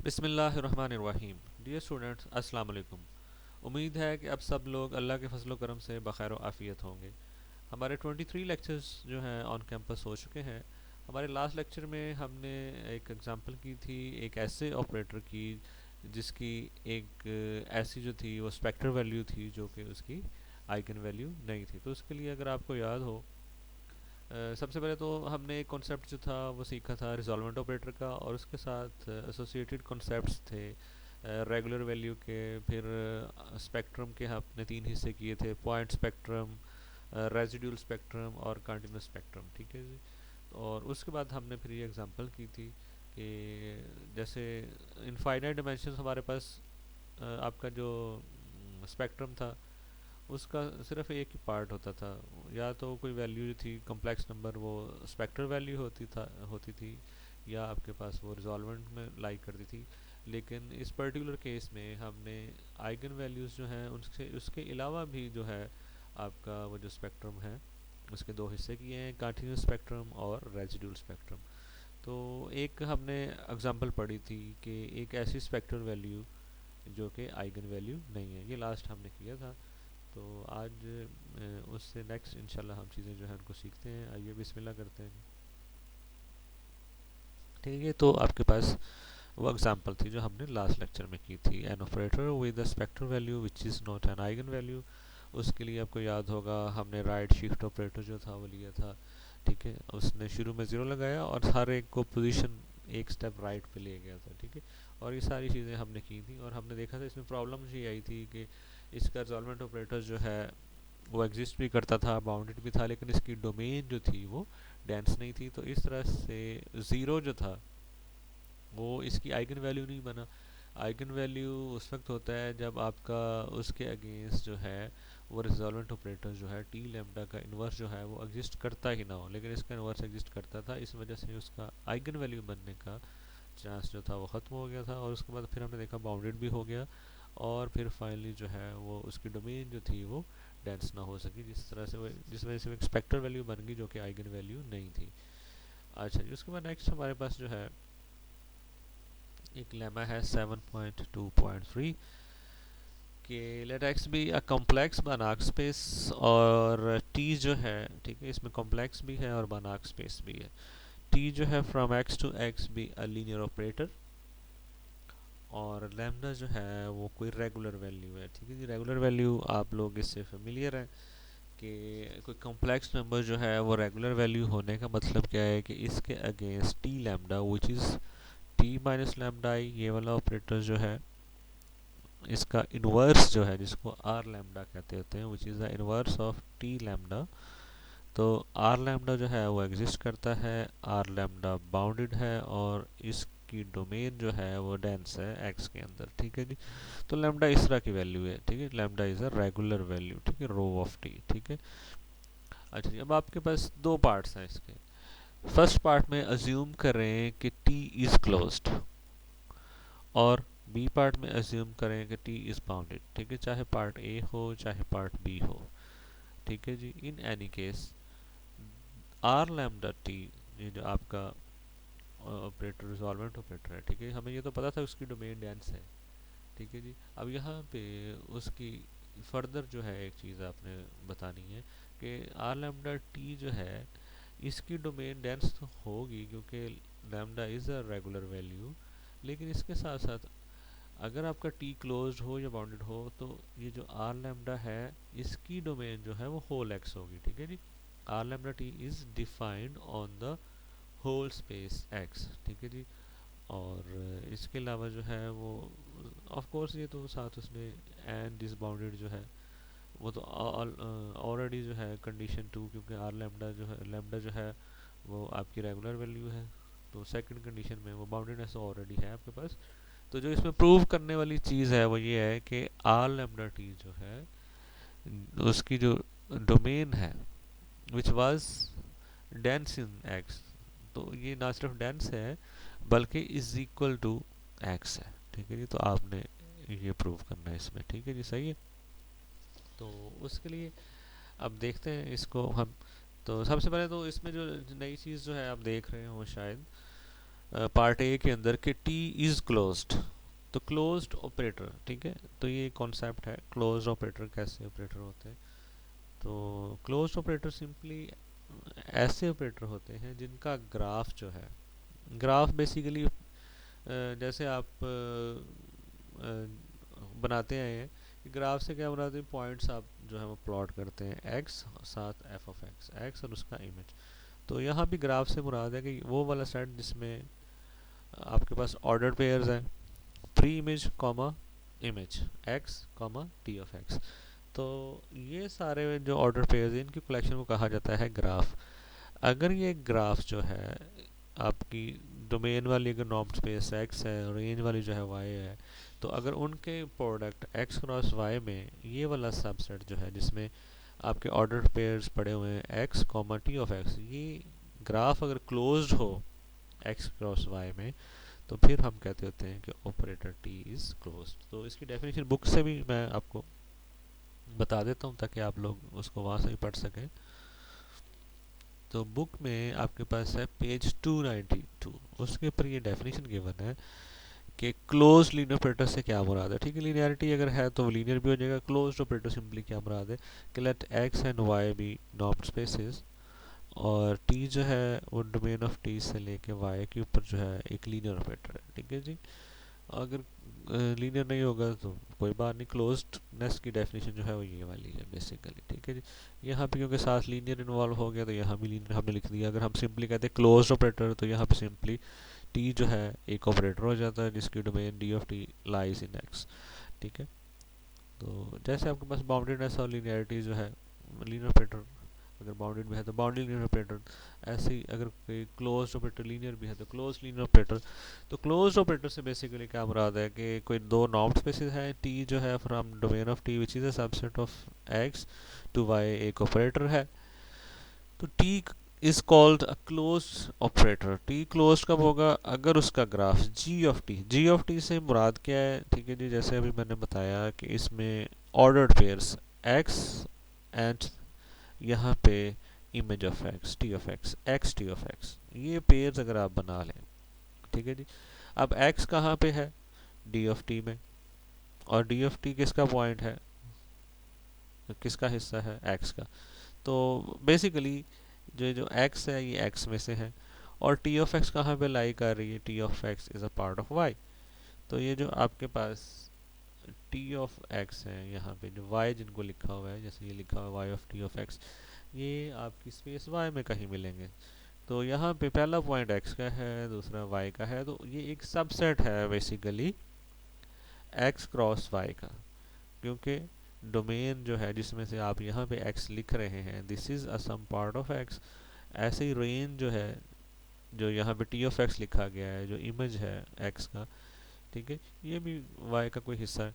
बिस्मिल्लाहिर्रहमानिर्रहीम। Dear students, अस्सलाम वालेकुम। उम्मीद है कि अब सब लोग अल्लाह के फजल करम से बखैर आफ़ियत होंगे। हमारे 23 लेक्चर्स जो हैं ऑन कैंपस हो चुके हैं। हमारे लास्ट लेक्चर में हमने एक एग्जांपल की थी एक ऐसे ऑपरेटर की जिसकी एक ऐसी जो थी वो स्पेक्टर वैल्यू थी जो कि उसकी आइगन वैल्यू नहीं थी। तो उसके लिए अगर आपको याद हो, सबसे पहले तो हमने एक कॉन्सेप्ट जो था वो सीखा था रिजॉल्वेंट ऑपरेटर का, और उसके साथ एसोसिएटेड कॉन्सेप्ट्स थे रेगुलर वैल्यू के। फिर स्पेक्ट्रम के हमने तीन हिस्से किए थे: पॉइंट स्पेक्ट्रम, रेजिड्यूल स्पेक्ट्रम और कंटिन्यूस स्पेक्ट्रम। ठीक है जी। और उसके बाद हमने फिर ये एग्जांपल की थी कि जैसे इनफाइनाइट डिमेंशंस हमारे पास आपका जो स्पेक्ट्रम था उसका सिर्फ एक ही पार्ट होता था। या तो कोई वैल्यू जो थी कॉम्प्लेक्स नंबर वो स्पेक्ट्रल वैल्यू होती थी, या आपके पास वो रिजॉल्वेंट में लाई करती थी। लेकिन इस पर्टिकुलर केस में हमने आइगन वैल्यूज़ जो हैं उनसे उसके अलावा भी जो है आपका वो जो स्पेक्ट्रम है उसके दो हिस्से किए हैं: कंटिन्यूस स्पेक्ट्रम और रेजिड्यूल स्पेक्ट्रम। तो एक हमने एग्जांपल पढ़ी थी कि एक ऐसी स्पेक्ट्रल वैल्यू जो कि आइगन वैल्यू नहीं है। ये लास्ट हमने किया था। तो आज उससे नेक्स्ट इंशाल्लाह हम चीज़ें जो है उनको सीखते हैं। आइए बिस्मिल्लाह करते हैं। ठीक है, तो आपके पास वो एग्जांपल थी जो हमने लास्ट लेक्चर में की थी: an operator with a spectral value which is not an eigen value. उसके लिए आपको याद होगा हमने राइट शिफ्ट ऑपरेटर जो था वो लिया था। ठीक है, उसने शुरू में ज़ीरो लगाया और हर एक को पोजीशन एक स्टेप राइट पे ले गया था। ठीक है, और ये सारी चीज़ें हमने की थी और हमने देखा था इसमें प्रॉब्लम ये आई थी कि इसका रिजॉल्वेंट ऑपरेटर जो है वो एग्जिस्ट भी करता था, बाउंडेड भी था, लेकिन इसकी डोमेन जो थी वो डेंस नहीं थी। तो इस तरह से ज़ीरो जो था वो इसकी आइगन वैल्यू नहीं बना। आइगन वैल्यू उस वक्त होता है जब आपका उसके अगेंस्ट जो है वो रिजॉल्वेंट ऑपरेटर जो है टी लेम्डा का इन्वर्स जो है वो एग्जिस्ट करता ही ना हो, लेकिन इसका इन्वर्स एग्जिस्ट करता था। इस वजह से उसका आइगन वैल्यू बनने का चांस जो था वो ख़त्म हो गया था। और उसके बाद फिर हमने देखा बाउंडेड भी हो गया, और फिर फाइनली जो है वो उसकी डोमेन जो थी वो डेंस ना हो सकी, जिस वजह से एक स्पेक्ट्रल वैल्यू बन गई जो कि आइगन वैल्यू नहीं थी। अच्छा जी, उसके बाद नेक्स्ट हमारे पास जो है एक लेमा है 7.2.3 कि let X be a complex Banach space, और टी जो है, ठीक है, इसमें कॉम्प्लेक्स भी है और बनार्क स्पेस भी है। टी जो है from X to X be a linear operator, और लैम्डा जो है वो कोई रेगुलर वैल्यू है। ठीक है जी, रेगुलर वैल्यू आप लोग इससे फेमिलियर हैं कि कोई कॉम्प्लेक्स नंबर जो है वो रेगुलर वैल्यू होने का मतलब क्या है कि इसके against T lambda which is T minus lambda I, ये वाला ऑपरेटर जो है इसका इन्वर्स जो है जिसको आर लैम्डा कहते होते हैं which is the inverse of T lambda. तो आर लैम्डा जो है वो एग्जिस्ट करता है, आर लैम्डा बाउंडेड है, और इसकी डोमेन जो है वो डेंस है एक्स के अंदर। ठीक है जी। तो लैम्डा इस तरह की वैल्यू है। ठीक है, lambda is a regular value. ठीक है, रो ऑफ टी। ठीक है। अच्छा जी, अब आपके पास दो पार्ट्स हैं इसके। फर्स्ट पार्ट में अज्यूम करें कि टी इज़ क्लोज्ड, और बी पार्ट में अज्यूम करें कि टी इज़ बाउंडेड। ठीक है, चाहे पार्ट ए हो चाहे पार्ट बी हो। ठीक है जी। In any case R lambda T, ये जो आपका ऑपरेटर रिजॉल्वेंट ऑपरेटर है, ठीक है, हमें ये तो पता था उसकी डोमेन डेंस है। ठीक है जी। अब यहाँ पे उसकी फर्दर जो है एक चीज़ आपने बतानी है कि आर लैम्डा टी जो है इसकी डोमेन डेंस तो होगी क्योंकि lambda is a regular value, लेकिन इसके साथ साथ अगर आपका टी क्लोज्ड हो या बाउंडेड हो तो ये जो आर लैम्डा है इसकी डोमेन जो है वो होल एक्स होगी। ठीक है जी। R lambda T is defined on the whole space x. ठीक है जी। और इसके अलावा जो है वो ऑफ कोर्स ये तो साथ उसने एंड दिस बाउंडेड जो है वो तो ऑलरेडी जो है कंडीशन टू, क्योंकि आर लैम्डा जो है वो आपकी रेगुलर वैल्यू है, तो सेकंड कंडीशन में वो बाउंडेडनेस ऑलरेडी है आपके पास। तो जो इसमें प्रूव करने वाली चीज़ है वो ये है कि आर लैम्डा टी जो है उसकी जो डोमेन है which was dense in x, तो ये ना सिर्फ डेंस है बल्कि इज इक्वल टू एक्स है। ठीक है जी। तो आपने ये प्रूव करना है इसमें। ठीक है जी, सही है। तो उसके लिए अब देखते हैं इसको हम। तो सबसे पहले तो इसमें जो नई चीज़ जो है आप देख रहे हो शायद, पार्ट ए के अंदर कि टी इज़ क्लोज्ड। तो क्लोज्ड ऑपरेटर, ठीक है, तो ये कॉन्सेप्ट है क्लोज्ड ऑपरेटर कैसे ऑपरेटर होते हैं। तो क्लोज्ड ऑपरेटर सिंपली ऐसे ऑपरेटर होते हैं जिनका ग्राफ जो है, ग्राफ बेसिकली जैसे आप बनाते आए हैं कि ग्राफ से क्या बनाते हैं, पॉइंट्स आप जो है वो प्लॉट करते हैं एक्स साथ एफ ऑफ एक्स, एक्स और उसका इमेज। तो यहाँ भी ग्राफ से मुराद है कि वो वाला सेट जिसमें आपके पास ऑर्डर पेयर्स हैं, pre image comma image x comma T of X. तो ये सारे जो ऑर्डर पेयर्स हैं इनकी कलेक्शन को कहा जाता है ग्राफ। अगर ये ग्राफ जो है आपकी डोमेन वाली अगर नॉर्म स्पेस एक्स है और रेंज वाली जो है वाई है, तो अगर उनके प्रोडक्ट एक्स क्रॉस वाई में ये वाला सबसेट जो है जिसमें आपके ऑर्डर पेयर्स पड़े हुए हैं x comma T of X, ये ग्राफ अगर क्लोज्ड हो एक्स क्रॉस वाई में, तो फिर हम कहते होते हैं कि ऑपरेटर टी इज़ क्लोज्ड। तो इसकी डेफिनेशन बुक से भी मैं आपको बता देता हूँ ताकि आप लोग उसको वहाँ से भी पढ़ सकें। तो बुक में आपके पास है पेज 292, उसके ऊपर ये डेफिनेशन गिवन है कि क्लोज लीनियर ऑपरेटर से क्या मुराद है। ठीक है, लीनियरिटी अगर है तो लीनियर भी हो जाएगा। क्लोज्ड ऑपरेटर सिंपली क्या मुराद है कि let X and Y be norm spaces, और टी जो है वो डोमेन ऑफ टी से लेके वाई के ऊपर जो है एक लीनियर ऑपरेटर है। ठीक है जी, अगर लीनियर नहीं होगा तो कोई बात नहीं, क्लोज्डनेस की डेफिनेशन जो है वो ये वाली है बेसिकली। ठीक है जी, यहाँ पे क्योंकि साथ लीनियर इन्वॉल्व हो गया तो यहाँ भी लीनियर हमने लिख दिया। अगर हम सिंपली कहते हैं क्लोज्ड ऑपरेटर तो यहाँ पे सिंपली टी जो है एक ऑपरेटर हो जाता है जिसकी domain D of T lies in x. ठीक है, तो जैसे आपके पास बाउंडेडनेस और लीनियरिटी जो है, लीनियर ऑपरेटर अगर बाउंडेड भी है तो बाउंडेड लीनियर ऑपरेटर, ऐसे ही अगर कोई क्लोज्ड ऑपरेटर लीनियर भी है तो क्लोज्ड लीनियर ऑपरेटर। तो क्लोज्ड ऑपरेटर से बेसिकली क्या मुराद है कि कोई दो नॉर्म स्पेसेस है, टी जो है from domain of T which is a subset of X to Y एक ऑपरेटर है। तो T is called a closed operator. T closed कब होगा, अगर उसका graph G of T, G of T से मुराद क्या है, ठीक है जी, जैसे अभी मैंने बताया कि इसमें ऑर्डर्ड पेयर्स एक्स एंड यहाँ पे image of x T of x, x T of X, ये पेयर्स अगर आप बना लें। ठीक है जी, अब एक्स कहाँ पे है, डी ऑफ टी में, और डी ऑफ टी किसका पॉइंट है, किसका हिस्सा है, एक्स का। तो बेसिकली जो जो एक्स है ये एक्स में से है, और टी ऑफ एक्स कहाँ पे लाई कर रही है, T of X is a part of Y. तो ये जो आपके पास टी ऑफ एक्स है यहाँ पे जो वाई जिनको लिखा हुआ है, जैसे ये लिखा हुआ है Y of T of X, ये आपकी स्पेस वाई में कहीं मिलेंगे। तो यहाँ पे पहला पॉइंट एक्स का है, दूसरा वाई का है, तो ये एक सबसेट है बेसिकली एक्स क्रॉस वाई का, क्योंकि डोमेन जो है जिसमें से आप यहाँ पे एक्स लिख रहे हैं this is a sum part of X. ऐसे ही रेंज जो है जो यहाँ पे टी ऑफ एक्स लिखा गया है, जो इमेज है एक्स का, ठीक है, ये भी वाई का कोई हिस्सा है।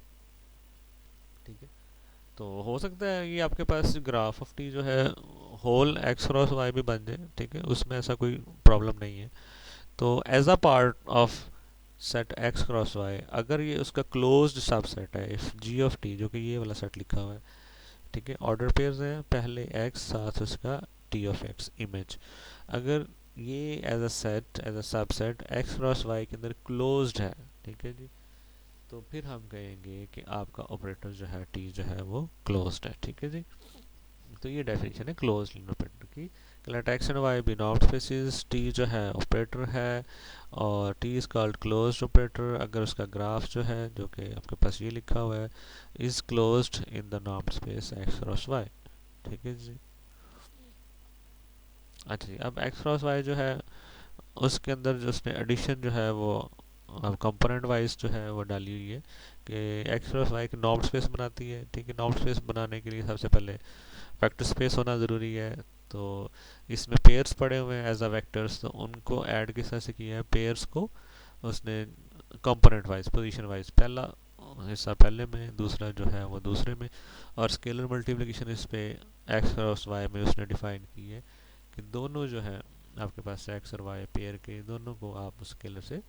ठीक है, तो हो सकता है ये आपके पास ग्राफ ऑफ टी जो है होल एक्स क्रॉस वाई भी बन जाए। ठीक है, उसमें ऐसा कोई प्रॉब्लम नहीं है। तो as a part of set X cross Y, अगर ये उसका क्लोज्ड सबसेट है इफ जी ऑफ टी, जो कि ये वाला सेट लिखा हुआ है, ठीक है, ऑर्डर पेयर्स हैं, पहले एक्स साथ उसका टी ऑफ एक्स इमेज, अगर ये as a set as a subset X cross Y के अंदर क्लोज्ड है, ठीक है जी, तो फिर हम कहेंगे कि आपका ऑपरेटर जो है टी जो है वो क्लोज्ड है। ठीक है जी, तो ये डेफिनेशन है क्लोज लीनियर ऑपरेटर की। Let X and Y be norm spaces, T जो है ऑपरेटर है और T is called closed operator अगर उसका ग्राफ जो है जो कि आपके पास ये लिखा हुआ है is closed in the norm space X cross Y. ठीक है जी, अच्छा जी, अब एक्स क्रॉस वाई जो है उसके अंदर जो उसने एडिशन जो है वो कंपोनेंट वाइज जो है वो डाली हुई है कि एक्स क्रॉस वाई की नॉर्म स्पेस बनाती है। ठीक है, नॉर्म स्पेस बनाने के लिए सबसे पहले वेक्टर स्पेस होना ज़रूरी है। तो इसमें पेयर्स पड़े हुए हैं एज अ वेक्टर्स, तो उनको ऐड किस तरह से किया है, पेयर्स को उसने कंपोनेंट वाइज पोजीशन वाइज, पहला हिस्सा पहले में, दूसरा जो है वो दूसरे में, और स्केलर मल्टीप्लिकेशन इस पे एक्स क्रॉस वाई में उसने डिफाइन की है कि दोनों जो है आपके पास एक्स और वाई पेयर के दोनों को आप स्केलर से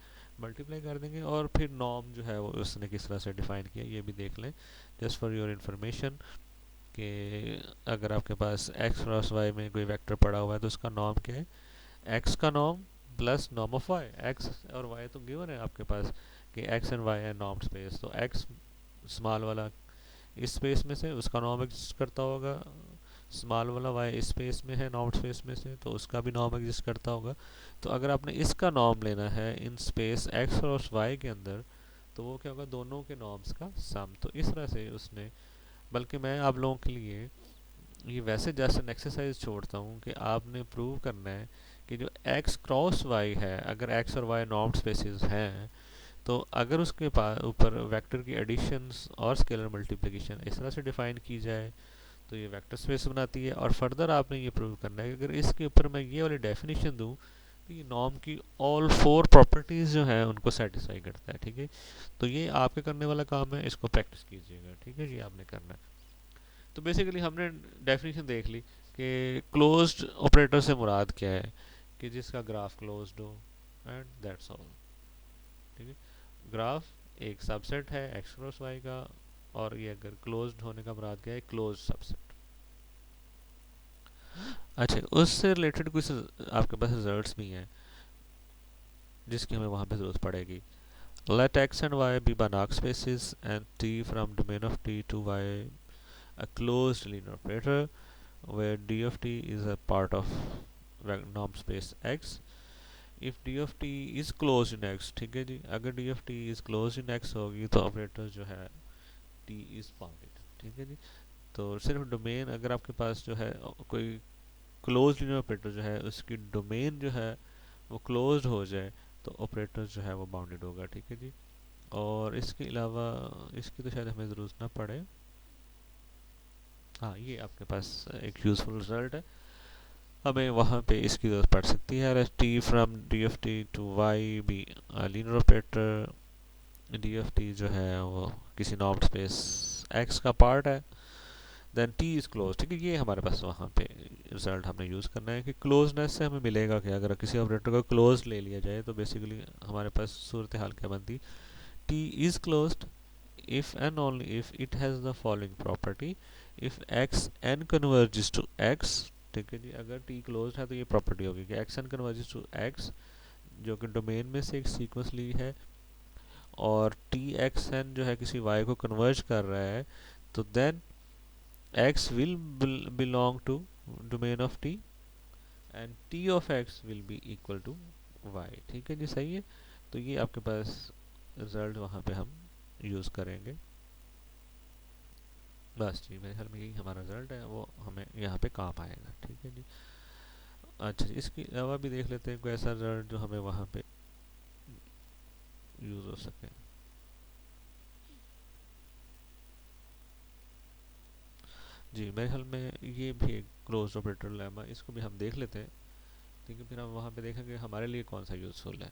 मल्टीप्लाई कर देंगे। और फिर नॉर्म जो है वो उसने किस तरह से डिफाइन किया ये भी देख लें जस्ट फॉर योर इन्फॉर्मेशन कि अगर आपके पास एक्स क्रॉस वाई में कोई वेक्टर पड़ा हुआ है तो उसका नॉर्म क्या है, एक्स का norm plus norm of Y, X और वाई तो गिवन है आपके पास कि एक्स एंड वाई है नॉर्म स्पेस, तो एक्स स्मॉल वाला इस स्पेस में से उसका नॉर्म एग्जिस्ट करता होगा, स्मॉल वाला वाई इस स्पेस में है नॉर्म स्पेस में से तो उसका भी नॉर्म एग्जिस्ट करता होगा। तो अगर आपने इसका नॉर्म लेना है इन स्पेस एक्स और वाई के अंदर, तो वो क्या होगा, दोनों के नॉर्म्स का सम। तो इस तरह से उसने, बल्कि मैं आप लोगों के लिए ये वैसे जस्ट एन एक्सरसाइज छोड़ता हूँ कि आपने प्रूव करना है कि जो x क्रॉस y है, अगर x और y नॉर्म्ड स्पेसेस हैं, तो अगर उसके पास ऊपर वेक्टर की एडिशंस और स्केलर मल्टीप्लिकेशन इस तरह से डिफाइन की जाए तो ये वेक्टर स्पेस बनाती है। और फर्दर आपने ये प्रूव करना है कि अगर इसके ऊपर मैं ये वाली डेफिनेशन दूँ तो ये नॉर्म की ऑल फोर प्रॉपर्टीज़ जो हैं उनको सेटिस्फाई करता है। ठीक है, तो ये आपके करने वाला काम है, इसको प्रैक्टिस कीजिएगा। ठीक है, ये आपने करना है। तो बेसिकली हमने डेफिनेशन देख ली कि क्लोज्ड ऑपरेटर से मुराद क्या है, कि जिसका ग्राफ क्लोज्ड हो, एंड दैट्स ऑल। ठीक है, ग्राफ एक सबसेट है एक्स क्रॉस वाई का, और ये अगर क्लोज्ड होने का मुराद क्या है, क्लोज्ड सबसेट। अच्छा, उससे रिलेटेड कुछ आपके पास रिजल्ट्स भी हैं जिसकी हमें वहाँ पे ज़रूरत पड़ेगी। Let x and y be Banach spaces and t from domain of t to y a closed linear operator where d of t is a part of norm space x if d of t is closed in x। ठीक है जी, अगर d of t is closed in x होगी तो operator जो है t is bounded। ठीक है जी, तो सिर्फ डोमेन अगर आपके पास जो है कोई क्लोज लिनियर ऑपरेटर जो है उसकी डोमेन जो है वो क्लोज्ड हो जाए तो ऑपरेटर जो है वो बाउंडेड होगा। ठीक है जी, और इसके अलावा इसकी तो शायद हमें ज़रूरत ना पड़े। हाँ, ये आपके पास एक यूज़फुल रिजल्ट है, हमें वहाँ पे इसकी ज़रूरत पड़ सकती है। T from D of T to Y be linear operator, D of T जो है वो किसी नॉर्म्ड स्पेस एक्स का पार्ट है, देन टी इज़ क्लोज। ठीक है, ये हमारे पास वहाँ पे रिजल्ट हमने यूज़ करना है कि क्लोजनेस से हमें मिलेगा क्या, अगर किसी ऑपरेटर को क्लोज ले लिया जाए तो बेसिकली हमारे पास सूरत हाल क्या बनती, T is closed if and only if it has the following property, if x n converges to x। ठीक है जी, अगर t क्लोज्ड है तो ये प्रॉपर्टी होगी कि x n converges to x जो कि डोमेन में से एक सीक्वेंस ली है, और t x n जो है किसी y को कन्वर्ज कर रहा है, तो then x will belong to domain of t and t of x will be equal to y। ठीक है जी, सही है। तो ये आपके पास रिजल्ट वहाँ पे हम यूज़ करेंगे। बस जी, मेरे ख्याल में यही हमारा रिजल्ट है, वो हमें यहाँ पे काम आएगा। ठीक है जी। अच्छा जी, इसके अलावा भी देख लेते हैं कोई ऐसा रिजल्ट जो हमें वहाँ पे यूज़ हो सके। जी, मेरे ख्याल में ये भी एक क्लोज ऑपरेटर लेमा, इसको भी हम देख लेते हैं। ठीक है, फिर हम वहाँ पे देखेंगे हमारे लिए कौन सा यूज़फुल है।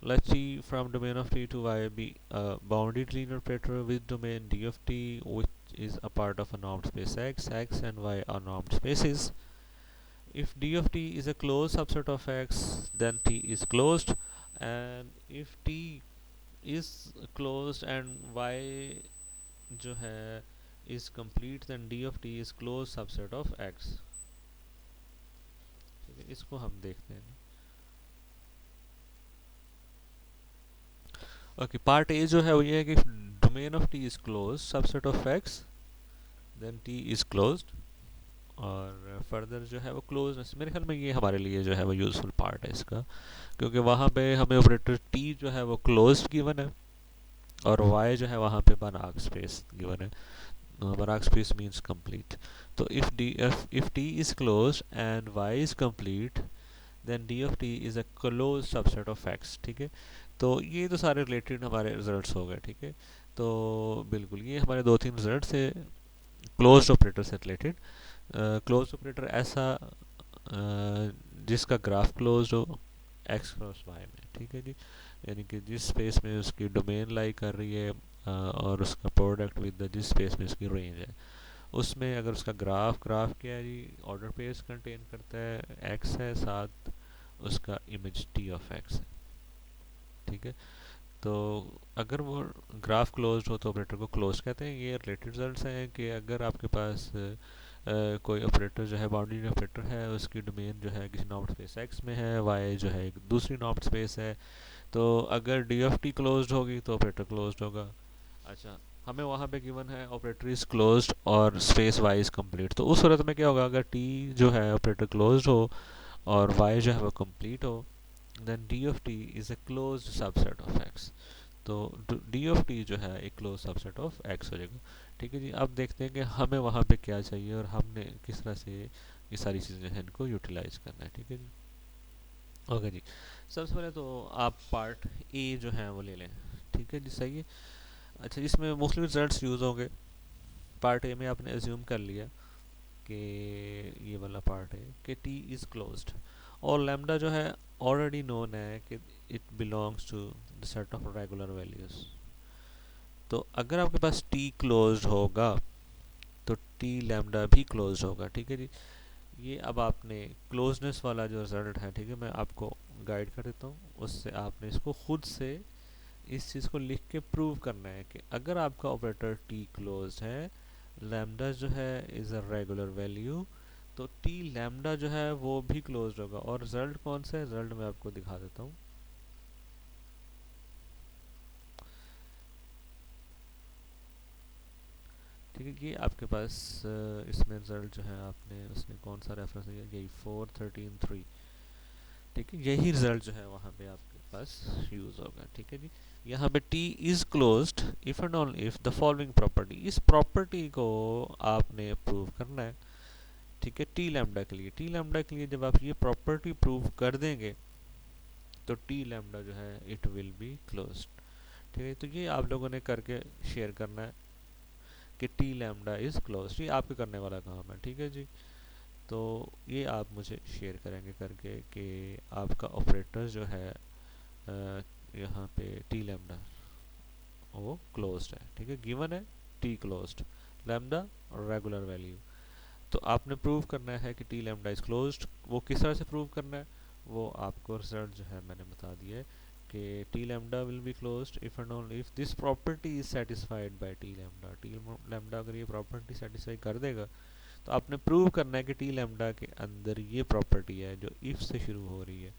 Let t from domain of t to y be a bounded linear operator with domain d of t which is a part of a normed space x, x and y are normed spaces. If d of t is a closed subset of x, then t is closed, and if t is closed and y जो है is complete, then d of t is closed subset of x। ठीक है, इसको हम देखते हैं। Okay, part A जो है वो ये है कि domain of T is close subset of x, then T is closed, और फर्दर जो है वो क्लोजनेस, मेरे ख्याल में ये हमारे लिए जो है वो यूज़फुल पार्ट है इसका, क्योंकि वहाँ पे हमें ऑपरेटर टी जो है वो क्लोज्ड गिवन है, और वाई जो है वहाँ पे बनाक स्पेस गिवन है। Banach space means complete. तो if T is closed and Y is complete, then D of T is a close subset of X. ठीक है, तो ये तो सारे रिलेटेड हमारे रिजल्ट्स हो गए। ठीक है, तो बिल्कुल ये हमारे दो तीन रिजल्ट्स है क्लोज्ड ऑपरेटर से रिलेटेड। क्लोज्ड ऑपरेटर ऐसा जिसका ग्राफ क्लोज्ड हो एक्स क्रॉस वाई में। ठीक है जी, यानी कि जिस स्पेस में उसकी डोमेन लाई कर रही है और उसका प्रोडक्ट विद जिस स्पेस में उसकी रेंज है, उसमें अगर उसका ग्राफ क्या है जी, ऑर्डर पेयर्स कंटेन करता है, एक्स है साथ उसका इमेज टी ऑफ एक्स है। ठीक है, तो अगर वो ग्राफ क्लोज्ड हो तो ऑपरेटर को क्लोज कहते हैं। ये रिलेटेड रिजल्ट्स हैं कि अगर आपके पास कोई ऑपरेटर जो है बाउंड्री ऑपरेटर है, उसकी डोमेन जो है किसी नॉर्म्ड स्पेस एक्स में है, वाई जो है एक दूसरी नॉर्म्ड स्पेस है, तो अगर डी ऑफ टी क्लोज्ड होगी तो ऑपरेटर क्लोज्ड होगा। अच्छा, हमें वहाँ पे गिवन है ऑपरेटर इज़ क्लोज्ड और स्पेस वाई इज़ कंप्लीट, तो उस सूरत में क्या होगा, अगर टी जो है ऑपरेटर क्लोज्ड हो और वाई जो है वो कंप्लीट हो, then D of T is a closed subset of X. तो डी ऑफ टी जो है एक क्लोज सबसेट ऑफ एक्स हो जाएगा। ठीक है जी, अब देखते हैं कि हमें वहाँ पे क्या चाहिए और हमने किस तरह से ये सारी चीज़ें हैं इनको यूटिलाइज करना है। ठीक है जी, ओके जी। सबसे पहले तो आप पार्ट ए जो है वो ले लें। ठीक है जी, सही है। अच्छा, इसमें मोस्टली रिजल्ट्स यूज़ होंगे। पार्ट ए में आपने एज्यूम कर लिया कि ये वाला पार्ट है कि टी इज़ क्लोज्ड, और लैम्डा जो है ऑलरेडी नोन है कि it belongs to the set of regular values. तो अगर आपके पास टी क्लोज्ड होगा तो टी लैम्डा भी क्लोज्ड होगा। ठीक है जी, ये अब आपने क्लोजनेस वाला जो रिजल्ट है, ठीक है, मैं आपको गाइड कर देता हूँ, उससे आपने इसको खुद से इस चीज़ को लिख के प्रूव करना है कि अगर आपका ऑपरेटर टी क्लोज है, लैम्डा जो है इज़ अ रेगुलर वैल्यू, तो टी लैम्डा जो है वो भी क्लोज्ड होगा। और रिजल्ट कौन सा है, रिजल्ट मैं आपको दिखा देता हूँ। ठीक है, ये आपके पास इसमें रिजल्ट जो है आपने उसने कौन सा रेफरेंस दिया, यही 413.3। ठीक है, यही रिजल्ट जो है वहाँ पे आपके पास यूज़ होगा। ठीक है जी, यहाँ पे T is closed if and only if the following property, इस प्रॉपर्टी को आपने प्रूव करना है। ठीक है, टी लैम्डा के लिए, टी लैम्डा के लिए जब आप ये प्रॉपर्टी प्रूव कर देंगे तो टी लैम्डा जो है इट विल बी क्लोज्ड। ठीक है, तो ये आप लोगों ने करके शेयर करना है कि टी लैम्डा इज़ क्लोज्ड, ये आपके करने वाला काम है। ठीक है जी, तो ये आप मुझे शेयर करेंगे करके कि आपका ऑपरेटर जो है यहाँ पे टी लैम्डा वो क्लोज्ड है। ठीक है, गिवन है T closed, lambda regular value, तो आपने प्रूव करना है कि टी लैम्डा इज क्लोज्ड। वो किस तरह से प्रूव करना है, वो आपको रिजल्ट जो है मैंने बता दिया है कि T lambda will be closed if and only if this property is satisfied by T lambda. T lambda अगर ये प्रॉपर्टी सेटिस्फाई कर देगा तो आपने प्रूव करना है कि टी लैम्डा के अंदर ये प्रॉपर्टी है जो इफ से शुरू हो रही है।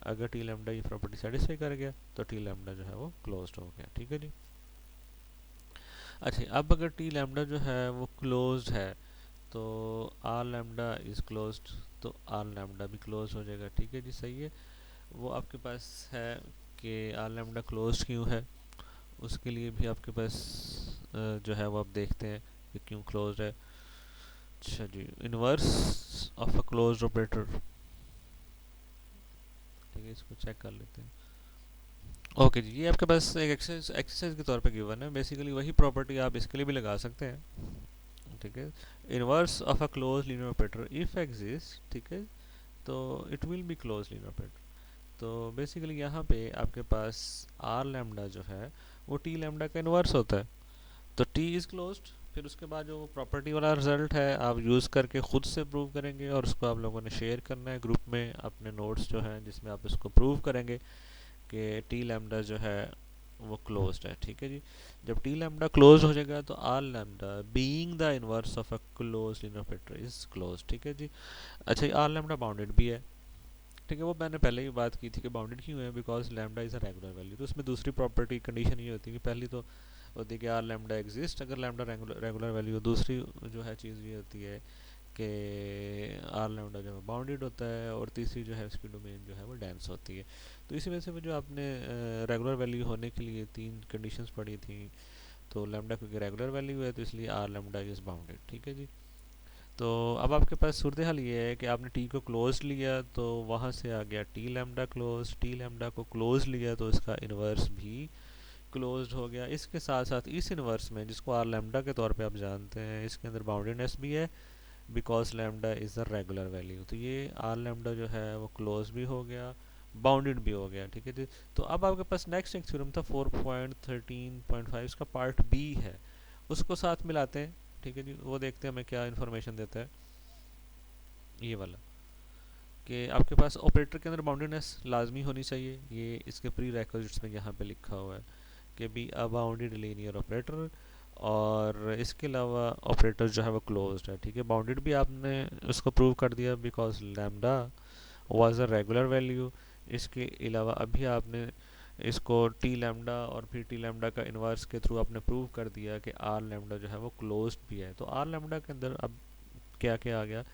अगर टी लैम्डा ये प्रॉपर्टी सेटिस्फाई कर गया तो टी लैम्डा जो है वो क्लोज्ड हो गया। ठीक है जी, अच्छा, अब अगर टी लैम्डा जो है वो क्लोज्ड है तो आर लैम्डा इज़ क्लोज्ड, तो आर लैम्डा भी क्लोज हो जाएगा। ठीक है जी, सही है। वो आपके पास है कि आर लैम्डा क्लोज क्यों है, उसके लिए भी आपके पास जो है वो आप देखते हैं कि क्यों क्लोज है। अच्छा जी, inverse of a closed operator. ठीक है, इसको चेक कर लेते हैं। ओके जी, ये आपके पास एक एक्सरसाइज के तौर पे गिवन है, बेसिकली वही प्रॉपर्टी आप इसके लिए भी लगा सकते हैं। ठीक है, inverse of a close linear operator if exist, ठीक है, तो it will be close linear operator. तो बेसिकली यहाँ पे आपके पास आर लैम्डा जो है वो टी लैम्डा का इनवर्स होता है, तो टी इज़ क्लोज्ड। फिर उसके बाद जो प्रॉपर्टी वाला रिजल्ट है आप यूज़ करके खुद से प्रूव करेंगे और उसको आप लोगों ने शेयर करना है ग्रुप में अपने नोट्स जो हैं जिसमें आप इसको प्रूव करेंगे कि टी लैम्डा जो है वो क्लोज्ड है। ठीक है जी, जब टी लैम्डा क्लोज हो जाएगा तो R lambda being the inverse of a close linear operator is close. ठीक है जी, अच्छा, ये आर लैम्डा बाउंडेड भी है। ठीक है, वो मैंने पहले ही बात की थी कि बाउंडेड क्यों है, because lambda is a regular value. तो उसमें दूसरी प्रॉपर्टी कंडीशन ये होती है कि पहली तो होती है कि आर लैम्डा एग्जिस्ट, अगर लैम्डा रेगुलर वैल्यू, दूसरी जो है चीज़ ये होती है कि आर लैम्डा जो है बाउंडेड होता है, और तीसरी जो है उसकी डोमेन जो है वो डेंस होती है। तो इसी वजह से वो जो आपने रेगुलर वैल्यू होने के लिए तीन कंडीशंस पढ़ी थी, तो लैम्डा क्योंकि रेगुलर वैल्यू है तो इसलिए आर लैम्डा इज़ बाउंडेड। ठीक है जी, तो अब आपके पास सूरत हाल ये है कि आपने टी को क्लोज लिया तो वहाँ से आ गया T lambda close, T lambda को क्लोज लिया तो इसका इन्वर्स भी क्लोज्ड हो गया। इसके साथ साथ इस इन्वर्स में जिसको आर लैम्डा के तौर पे आप जानते हैं, इसके अंदर बाउंडेडनेस भी है because lambda is a regular value. तो ये आर लैम्डा जो है वो क्लोज भी हो गया, बाउंडेड भी हो गया। ठीक है जी, तो अब आपके पास नेक्स्ट एक थ्योरम था 4.13.5, इसका पार्ट बी है, उसको साथ मिलाते हैं। ठीक है जी, वो देखते हैं हमें क्या इन्फॉर्मेशन देता है ये वाला, कि आपके पास ऑपरेटर के अंदर बाउंडेडनेस लाजमी होनी चाहिए, ये इसके प्री रिक्विजिट्स में यहाँ पे लिखा हुआ है कि be a bounded linear operator, और इसके अलावा ऑपरेटर जो है वो क्लोज्ड है, ठीक है। बाउंडेड भी आपने उसको प्रूव कर दिया because lambda was a regular value. इसके अलावा अभी आपने इसको टी लैम्डा और फिर टी लैम्डा का इन्वर्स के थ्रू आपने प्रूव कर दिया कि आर लैम्डा जो है वो क्लोज्ड भी है। तो आर लैम्डा के अंदर अब क्या क्या आ गया,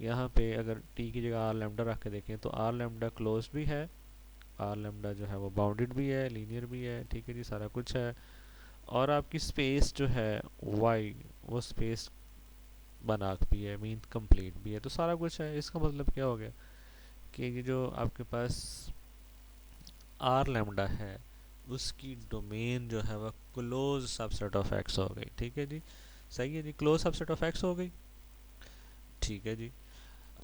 यहाँ पे अगर टी की जगह आर लैम्डा रख के देखें तो आर लैम्डा क्लोज्ड भी है, आर लैम्डा जो है वो बाउंडेड भी है, लीनियर भी है, ठीक है जी, सारा कुछ है। और आपकी स्पेस जो है वाई वो स्पेस बना भी है, मीन कंप्लीट भी है, तो सारा कुछ है। इसका मतलब क्या हो गया कि ये जो आपके पास आर लैम्डा है उसकी डोमेन जो है वह क्लोज सबसेट ऑफ एक्स हो गई, ठीक है जी। सही है जी, क्लोज सबसेट ऑफ एक्स हो गई, ठीक है जी।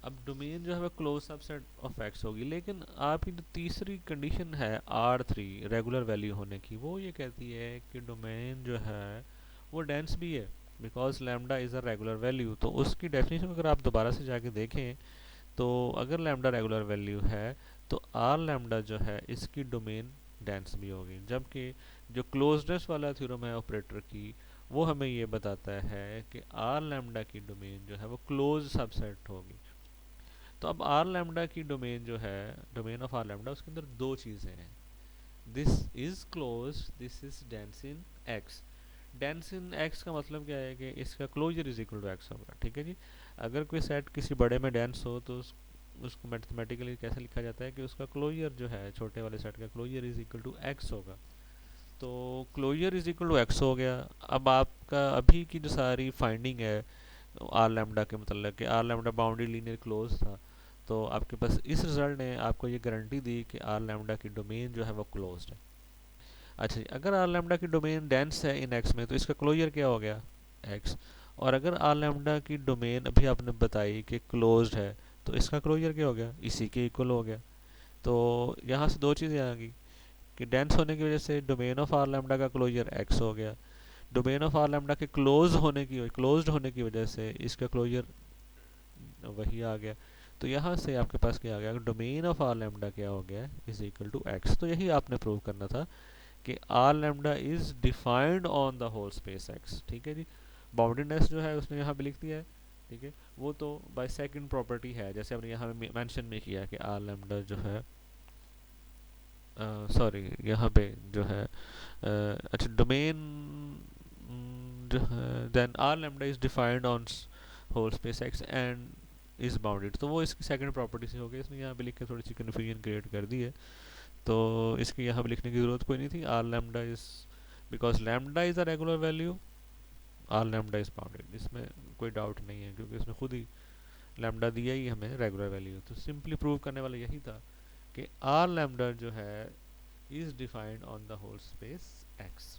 अब डोमेन जो है वह क्लोज सबसेट ऑफ एक्स होगी, लेकिन आपकी जो तीसरी कंडीशन है R3 रेगुलर वैल्यू होने की, वो ये कहती है कि डोमेन जो है वो डेंस भी है because lambda is a regular value. तो उसकी डेफिनेशन अगर आप दोबारा से जाके देखें तो अगर लैम्डा रेगुलर वैल्यू है तो आर लैम्डा जो है इसकी डोमेन डेंस भी होगी, जबकि जो क्लोजनेस वाला थ्योरम है ऑपरेटर की वो हमें ये बताता है कि आर लैम्डा की डोमेन जो है वो क्लोज सबसेट होगी। तो अब आर लैम्डा की डोमेन जो है, डोमेन ऑफ आर लैम्डा, उसके अंदर दो चीज़ें हैं, this is close, this is dense in X. Dense in X का मतलब क्या है कि इसका closure is equal to x होगा, ठीक है जी। अगर कोई सेट किसी बड़े में डेंस हो तो उसको मैथमेटिकली कैसे लिखा जाता है कि उसका क्लोजर जो है छोटे वाले सेट का closure is equal to x होगा। तो closure is equal to x हो गया। अब आपका अभी की जो सारी फाइंडिंग है आर लैम्डा के मतलब कि R lambda boundary linear close था, तो आपके पास इस रिजल्ट ने आपको ये गारंटी दी कि आर लैम्डा की डोमेन जो है वो क्लोज्ड है। अच्छा जी, अगर आर लैम्डा की डोमेन डेंस है इन एक्स में तो इसका क्लोजर क्या हो गया, एक्स। और अगर आर लैम्डा की डोमेन अभी आपने बताई कि क्लोज्ड है तो इसका क्लोजर क्या हो गया, इसी के इक्वल हो गया। तो यहाँ से दो चीज़ें आ गई कि डेंस होने की वजह से डोमेन ऑफ आर लैम्डा का क्लोजर एक्स हो गया, डोमेन ऑफ आर लैम्डा के क्लोज्ड होने की वजह से इसका क्लोजर वही आ गया। तो यहाँ से आपके पास क्या आ गया, डोमेन ऑफ आर लैम्डा क्या हो गया इज इक्वल टू एक्स। तो यही आपने प्रूव करना था कि R lambda is defined on the whole space x, ठीक है जी। बाउंडेडनेस जो है उसने यहाँ पे लिख दिया है, ठीक है। वो तो बाय सेकंड प्रॉपर्टी है, जैसे हमने यहाँ मेंशन में किया कि आर लैम्डा जो है सॉरी यहाँ पे जो है अच्छा डोमेन जो है then R lambda is defined on whole space x and is bounded, तो वो इसकी सेकंड प्रॉपर्टी से हो गया। इसने यहाँ पे लिख के थोड़ी सी कन्फ्यूजन क्रिएट कर दी है, तो इसकी यहाँ पे लिखने की ज़रूरत कोई नहीं थी। R lambda is because lambda is a regular value, R lambda is bounded, इसमें कोई डाउट नहीं है क्योंकि इसने खुद ही लैम्डा दिया ही हमें रेगुलर वैल्यू। तो सिंपली प्रूव करने वाला यही था कि आर लैम्डा जो है is defined on the whole space x,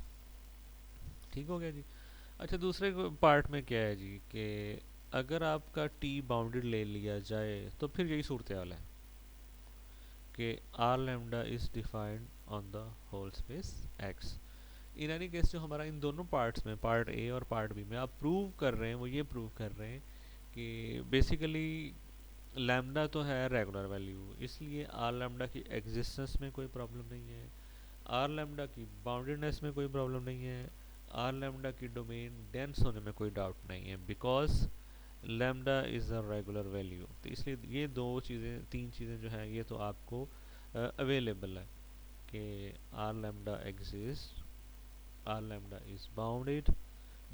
ठीक हो गया जी। अच्छा दूसरे पार्ट में क्या है जी कि अगर आपका टी बाउंडेड ले लिया जाए तो फिर यही सूरत हाल है कि R lambda is defined on the whole space x. In any case जो हमारा इन दोनों पार्ट्स में पार्ट ए और पार्ट बी में आप प्रूव कर रहे हैं वो ये प्रूव कर रहे हैं कि बेसिकली लैम्डा तो है रेगुलर वैल्यू, इसलिए आर लैम्डा की एग्जिस्टेंस में कोई प्रॉब्लम नहीं है, आर लैम्डा की बाउंडेडनेस में कोई प्रॉब्लम नहीं है, आर लैम्डा की डोमेन डेंस होने में कोई डाउट नहीं है because lambda is a regular value. तो इसलिए ये दो चीज़ें तीन चीज़ें जो हैं ये तो आपको अवेलेबल है कि R lambda exist, R lambda is bounded,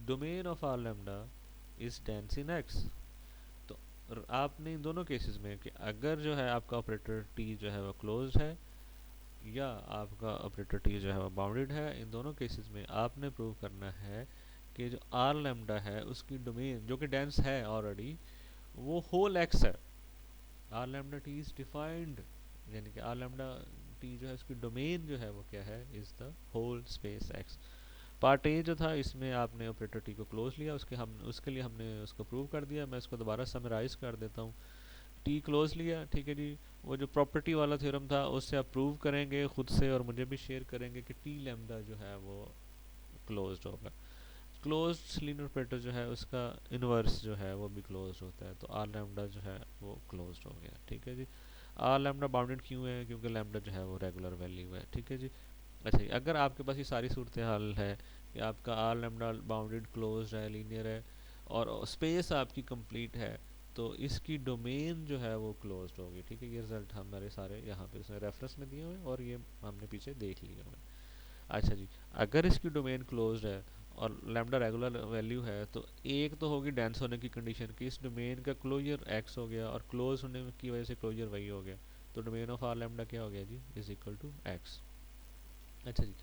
domain of R lambda is dense in x. तो आपने इन दोनों केसेस में कि अगर जो है आपका ऑपरेटर टी जो है वो क्लोज्ड है या आपका ऑपरेटर टी जो है वो बाउंडेड है, इन दोनों केसेस में आपने प्रूव करना है कि जो आर लैम्डा है उसकी डोमेन जो कि डेंस है ऑलरेडी वो होल एक्स है। R lambda T is defined, यानी कि आर लैम्डा टी जो है उसकी डोमेन जो है वो क्या है, is the whole space x. Part A जो था इसमें आपने ऑपरेटर टी को क्लोज लिया, उसके लिए हमने उसको प्रूव कर दिया। मैं इसको दोबारा समराइज कर देता हूँ। टी क्लोज लिया, ठीक है जी। वो जो प्रॉपर्टी वाला थ्योरम था उससे आप प्रूव करेंगे खुद से और मुझे भी शेयर करेंगे कि टी लैम्डा जो है वो क्लोज्ड होगा। क्लोज्ड लीनियर ऑपरेटर जो है उसका इनवर्स जो है वो भी क्लोज्ड होता है, तो आर लैम्डा जो है वो क्लोज्ड हो गया, ठीक है जी। आर लैम्डा बाउंडेड क्यों है, क्योंकि लैम्डा जो है वो रेगुलर वैल्यू है, ठीक है जी। अच्छा जी, अगर आपके पास ये सारी सूरत हाल है कि आपका आर लैम्डा बाउंडेड क्लोज्ड है, लीनियर है और स्पेस आपकी कंप्लीट है, तो इसकी डोमेन जो है वो क्लोज्ड होगी। ठीक है, ये रिजल्ट हमारे सारे यहाँ पे उसने रेफरेंस में दिए हुए हैं और ये हमने पीछे देख लिए हुए हैं। अच्छा जी, अगर इसकी डोमेन क्लोज्ड है और लैम्डा रेगुलर वैल्यू है, तो एक तो होगी डेंस होने की कंडीशन कि इस डोमेन का क्लोजर एक्स हो गया और क्लोज होने की वजह से क्लोजर वाई हो गया, तो डोमेन ऑफ आर लैम्डा क्या हो गया जी, इज इक्वल टू एक्स। अच्छा जी,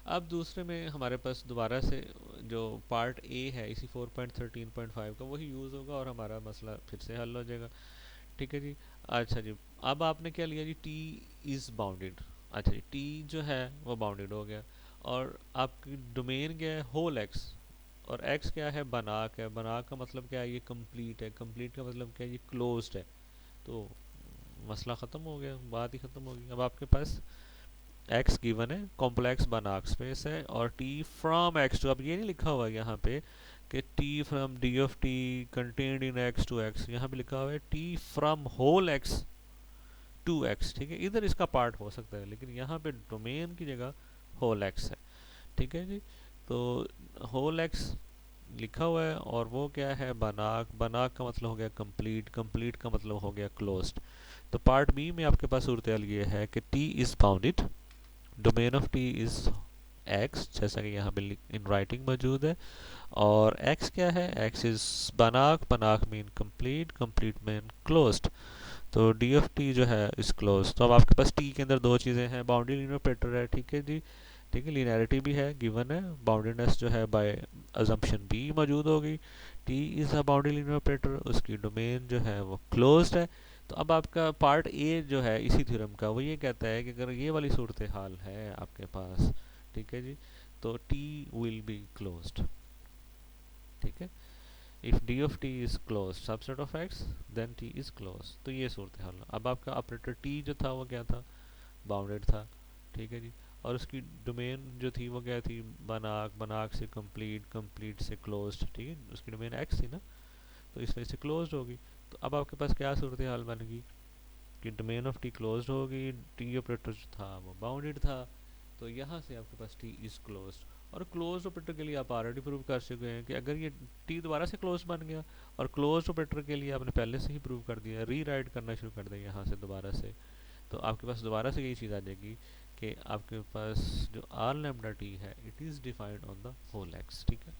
अब दूसरे में हमारे पास दोबारा से जो पार्ट ए है इसी 4.13.5 का वही यूज़ होगा और हमारा मसला फिर से हल हो जाएगा। ठीक है जी। अच्छा जी, अब आपने क्या लिया जी, टी इज़ बाउंडेड। अच्छा जी, टी जो है वो बाउंडेड हो गया और आपकी डोमेन क्या है, होल एक्स, और एक्स क्या है, बनाक है। बनाक का मतलब क्या है, ये कंप्लीट है। कंप्लीट का मतलब क्या है, ये क्लोज्ड है। तो मसला ख़त्म हो गया, बात ही ख़त्म हो गई। अब आपके पास एक्स गिवन है, कॉम्प्लेक्स बनाक स्पेस है और टी फ्रॉम एक्स टू, अब ये नहीं लिखा हुआ है यहाँ पे कि T from D of T contained in x to x, यहाँ पे लिखा हुआ है T from whole x to x. ठीक है, इधर इसका पार्ट हो सकता है लेकिन यहाँ पे डोमेन की जगह होल एक्स है। ठीक है जी, तो होल एक्स लिखा हुआ है और वो क्या है, बनाक। बनाक का मतलब हो गया कंप्लीट, कंप्लीट का मतलब हो गया क्लोज्ड। तो पार्ट बी में आपके पास सूरत हाल ये है कि T is bounded, domain of T is x, जैसा कि यहाँ पे इन राइटिंग मौजूद है। और एक्स क्या है, एक्स इज़ बनाक, बनाक mean complete, complete mean closed. तो डी ऑफ टी जो है इस क्लोज। तो अब आपके पास टी के अंदर दो चीज़ें हैं, बाउंड्री लीनियर ऑपरेटर है। ठीक है जी, ठीक है, लीनियरिटी भी है, गिवन है। बाउंड्रीनेस जो है बाय अजम्पशन बी मौजूद होगी। T is a boundary linear operator, उसकी डोमेन जो है वो क्लोज्ड है। तो अब आपका पार्ट ए जो है इसी थ्योरम का वो ये कहता है कि अगर ये वाली सूरत हाल है आपके पास, ठीक है जी, तो टी विल बी क्लोज्ड। ठीक है, if D of T is close subset of x then T is close. तो ये सूरत हाल। अब आपका ऑपरेटर टी जो था वो क्या था, बाउंडेड था। ठीक है जी, और उसकी डोमेन जो थी वो क्या थी, बनाक, बनाक से कंप्लीट, कंप्लीट से क्लोज्ड। ठीक है, उसकी डोमेन एक्स थी ना, तो इस वजह से क्लोज्ड होगी। तो अब आपके पास क्या सूरत हाल बनेगी कि डोमेन ऑफ टी क्लोज्ड होगी, टी ऑपरेटर जो था वो बाउंडेड था। तो यहाँ से आपके पास टी इज़ क्लोज्ड। और क्लोज ऑपरेटर के लिए आप ऑलरेडी प्रूव कर चुके हैं कि अगर ये टी दोबारा से क्लोज बन गया, और क्लोज ऑपरेटर के लिए आपने पहले से ही प्रूव कर दिया, री राइट करना शुरू कर दिया यहाँ से दोबारा से, तो आपके पास दोबारा से यही चीज़ आ जाएगी कि आपके पास जो आर लैम्डा टी है it is defined on the whole x. ठीक है,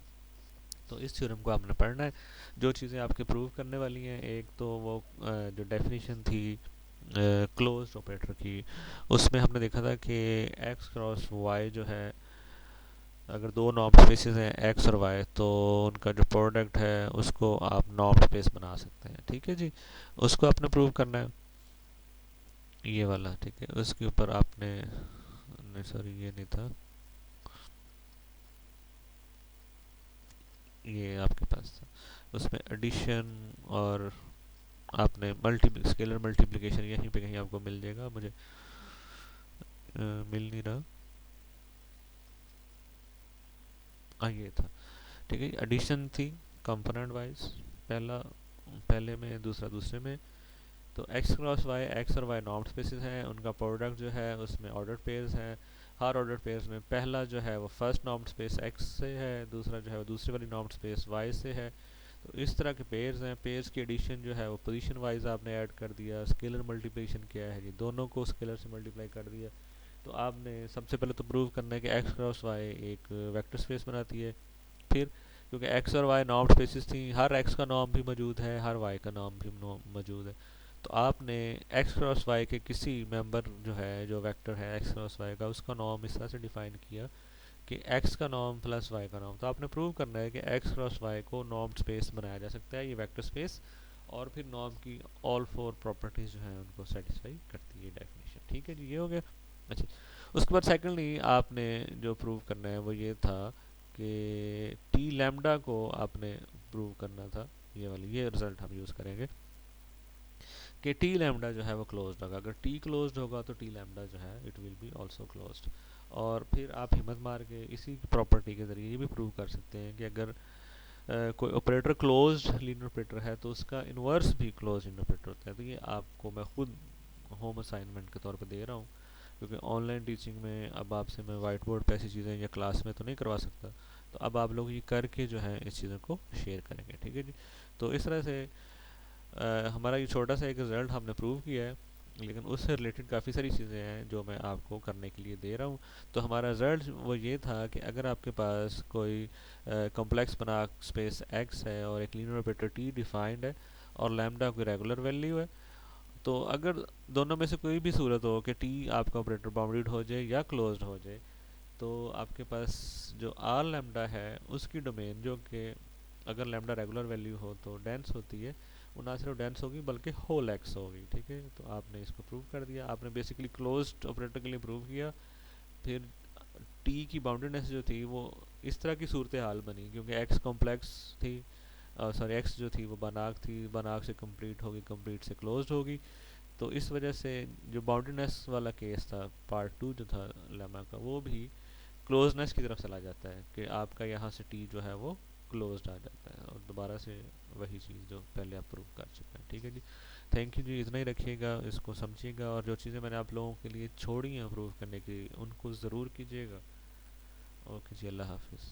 तो इस थ्योरम को आपने पढ़ना है। जो चीज़ें आपके प्रूव करने वाली हैं, एक तो वो जो डेफिनेशन थी क्लोज्ड ऑपरेटर की, उसमें हमने देखा था कि एक्स क्रॉस वाई जो है, अगर दो नॉर्म स्पेसेस हैं एक्स और वाई, तो उनका जो प्रोडक्ट है उसको आप नॉर्म स्पेस बना सकते हैं। ठीक है जी, उसको आपने प्रूव करना है, ये वाला। ठीक है, उसके ऊपर आपने, नहीं सॉरी ये नहीं था, ये आपके पास था, उसमें एडिशन और आपने स्केलर मल्टीप्लिकेशन यहीं पे कहीं आपको मिल जाएगा, मुझे मिल नहीं रहा। हाँ ये था। ठीक है, एडिशन थी कंपोनेंट वाइज, पहला पहले में, दूसरा दूसरे में। तो एक्स क्रॉस वाई, एक्स और वाई नॉर्म स्पेसेस हैं, उनका प्रोडक्ट जो है उसमें ऑर्डर पेयर्स हैं। हर ऑर्डर पेयर्स में पहला जो है वो फर्स्ट नॉर्म स्पेस एक्स से है, दूसरा जो है वो दूसरी वाली नॉर्म स्पेस वाई से है। तो इस तरह के पेयर्स हैं, पेयर्स की एडिशन जो है वो पोजीशन वाइज आपने ऐड कर दिया। स्केलर मल्टीप्लिकेशन क्या है जी, दोनों को स्केलर से मल्टीप्लाई कर दिया। तो आपने सबसे पहले तो प्रूव करना है कि एक्स क्रॉस वाई एक वेक्टर स्पेस बनाती है। फिर क्योंकि एक्स और वाई नॉर्म स्पेसिस थी, हर एक्स का नॉर्म भी मौजूद है, हर वाई का नॉर्म भी मौजूद है। तो आपने एक्स क्रॉस वाई के किसी मेंबर जो है, जो वेक्टर है एक्स क्रॉस वाई का, उसका नॉर्म इस तरह से डिफाइन किया कि एक्स का नॉर्म प्लस वाई का नॉर्म। तो आपने प्रूव करना है कि एक्स क्रॉस वाई को नॉर्म स्पेस बनाया जा सकता है, ये वेक्टर स्पेस, और फिर नॉर्म की ऑल फोर प्रॉपर्टीज जो हैं उनको सेटिस्फाई करती है डेफिनेशन। ठीक है जी, ये हो गया। अच्छा, उसके बाद सेकेंडली आपने जो प्रूव करना है वो ये था कि टी लैम्डा को आपने प्रूव करना था, ये रिजल्ट हम यूज़ करेंगे कि टी लैम्डा जो है वो क्लोज्ड होगा। अगर टी क्लोज्ड होगा तो टी लैम्डा जो है it will be also closed. और फिर आप हिम्मत मार के इसी प्रॉपर्टी के ज़रिए ये भी प्रूव कर सकते हैं कि अगर कोई ऑपरेटर क्लोज्ड लीनियर ऑपरेटर है तो उसका इन्वर्स भी क्लोज्ड लीनियर ऑपरेटर होता है। तो ये आपको मैं खुद होम असाइनमेंट के तौर पे दे रहा हूँ, क्योंकि ऑनलाइन टीचिंग में अब आपसे मैं वाइट बोर्ड पे ऐसी चीज़ें या क्लास में तो नहीं करवा सकता, तो अब आप लोग ये करके जो है इस चीज़ों को शेयर करेंगे, ठीक है जी। तो इस तरह से हमारा ये छोटा सा एक रिज़ल्ट हमने प्रूव किया है, लेकिन उससे रिलेटेड काफ़ी सारी चीज़ें हैं जो मैं आपको करने के लिए दे रहा हूँ। तो हमारा रिज़ल्ट वो ये था कि अगर आपके पास कोई कॉम्प्लेक्स बना स्पेस एक्स है और एक लीनियर ऑपरेटर टी डिफाइंड है और लैम्डा कोई रेगुलर वैल्यू है, तो अगर दोनों में से कोई भी सूरत हो कि टी आपका ऑपरेटर बाउंडेड हो जाए या क्लोज्ड हो जाए, तो आपके पास जो आर लैम्डा है उसकी डोमेन, जो कि अगर लैम्डा रेगुलर वैल्यू हो तो डेंस होती है, वो ना सिर्फ डेंस होगी बल्कि होल एक्स होगी, ठीक है। तो आपने इसको प्रूव कर दिया, आपने बेसिकली क्लोज्ड ऑपरेटर के लिए प्रूव किया। फिर टी की बाउंडेडनेस जो थी वो इस तरह की सूरत हाल बनी क्योंकि एक्स कॉम्प्लेक्स थी, सॉरी एक्स जो थी वो बनाग थी, बनाग से कंप्लीट होगी, कंप्लीट से क्लोज्ड होगी। तो इस वजह से जो बाउंड्रीनेस वाला केस था पार्ट टू जो था लेमा का, वो भी क्लोजनेस की तरफ चला जाता है कि आपका यहाँ से टी जो है वो क्लोज्ड आ जाता है, और दोबारा से वही चीज़ जो पहले आप प्रूव कर चुके हैं, ठीक है जी। थैंक यू जी, इतना ही रखिएगा, इसको समझिएगा, और जो चीज़ें मैंने आप लोगों के लिए छोड़ी हैं प्रूव करने की उनको ज़रूर कीजिएगा। ओके जी, अल्लाह हाफिज़।